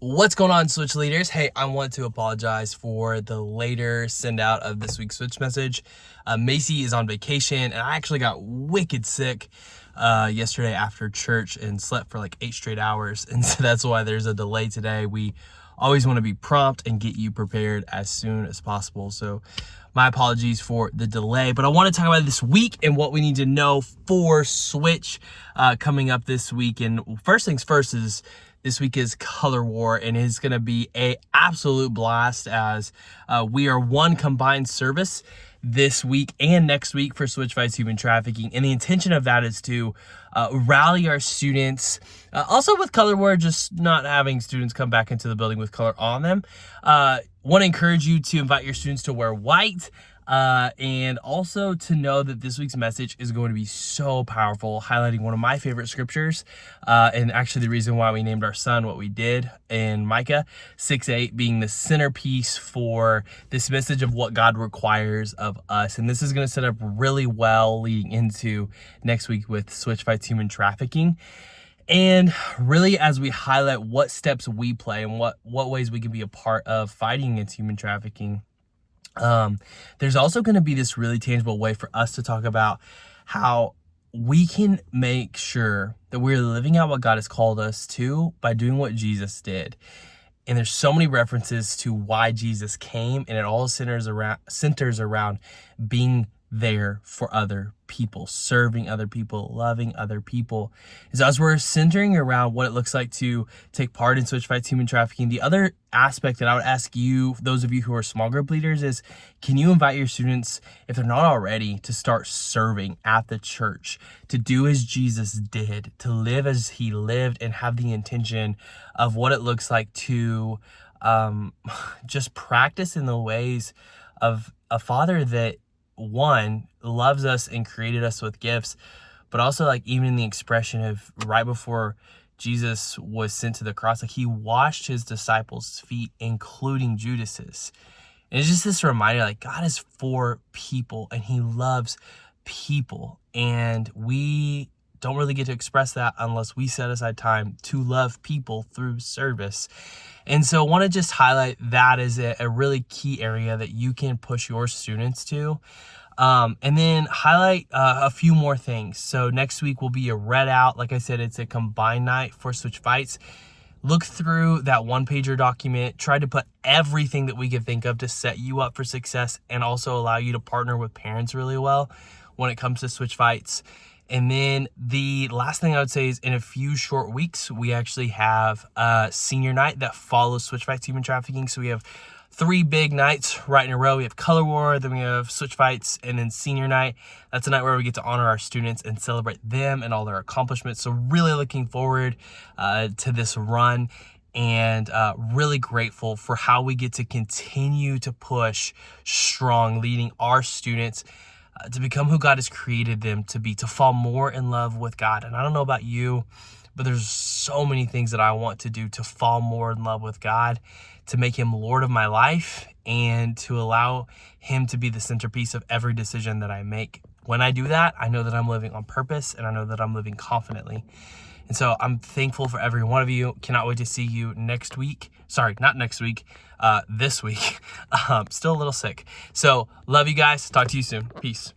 What's going on, Switch leaders? Hey, I want to apologize for the later send out of this week's Switch message. Macy is on vacation, and I actually got wicked sick yesterday after church and slept for like 8 straight hours. And so that's why there's a delay today. We always want to be prompt and get you prepared as soon as possible. So my apologies for the delay, but I want to talk about this week and what we need to know for Switch coming up this week. And first things first is this week is Color War, and it's going to be a absolute blast as we are one combined service this week and next week for Switch Fights Human Trafficking. And the intention of that is to rally our students. Also with Color War, just not having students come back into the building with color on them. Want to encourage you to invite your students to wear white. And also to know that this week's message is going to be so powerful, highlighting one of my favorite scriptures, and actually the reason why we named our son what we did, in Micah 6:8 being the centerpiece for this message of what God requires of us. And this is going to set up really well leading into next week with Switch Fights Human Trafficking. And really, as we highlight what steps we play and what ways we can be a part of fighting against human trafficking, there's also going to be this really tangible way for us to talk about how we can make sure that we're living out what God has called us to by doing what Jesus did. And there's so many references to why Jesus came, and it all centers around being there for other people, serving other people, loving other people. And so as we're centering around what it looks like to take part in Switch Fights Human Trafficking, the other aspect that I would ask you, those of you who are small group leaders, is can you invite your students, if they're not already, to start serving at the church, to do as Jesus did, to live as he lived, and have the intention of what it looks like to just practice in the ways of a father that, one, loves us and created us with gifts, but also like even in the expression of right before Jesus was sent to the cross, like he washed his disciples' feet, including Judas's. And it's just this reminder, like God is for people and he loves people, and we don't really get to express that unless we set aside time to love people through service. And so I want to just highlight that as a really key area that you can push your students to. And then highlight a few more things. So next week will be a read out. Like I said, it's a combined night for Switch Fights. Look through that 1-pager document. Try to put everything that we can think of to set you up for success and also allow you to partner with parents really well when it comes to Switch Fights. And then the last thing I would say is in a few short weeks, we actually have a senior night that follows Switch Fights Human Trafficking. So we have 3 big nights right in a row. We have Color War, then we have Switch Fights, and then senior night. That's a night where we get to honor our students and celebrate them and all their accomplishments. So really looking forward to this run, and really grateful for how we get to continue to push strong, leading our students to become who God has created them to be, to fall more in love with God. And I don't know about you, but there's so many things that I want to do to fall more in love with God, to make him Lord of my life, and to allow him to be the centerpiece of every decision that I make. When I do that, I know that I'm living on purpose, and I know that I'm living confidently. And so I'm thankful for every one of you. Cannot wait to see you next week. Sorry, not next week, this week. Still a little sick. So love you guys. Talk to you soon. Peace.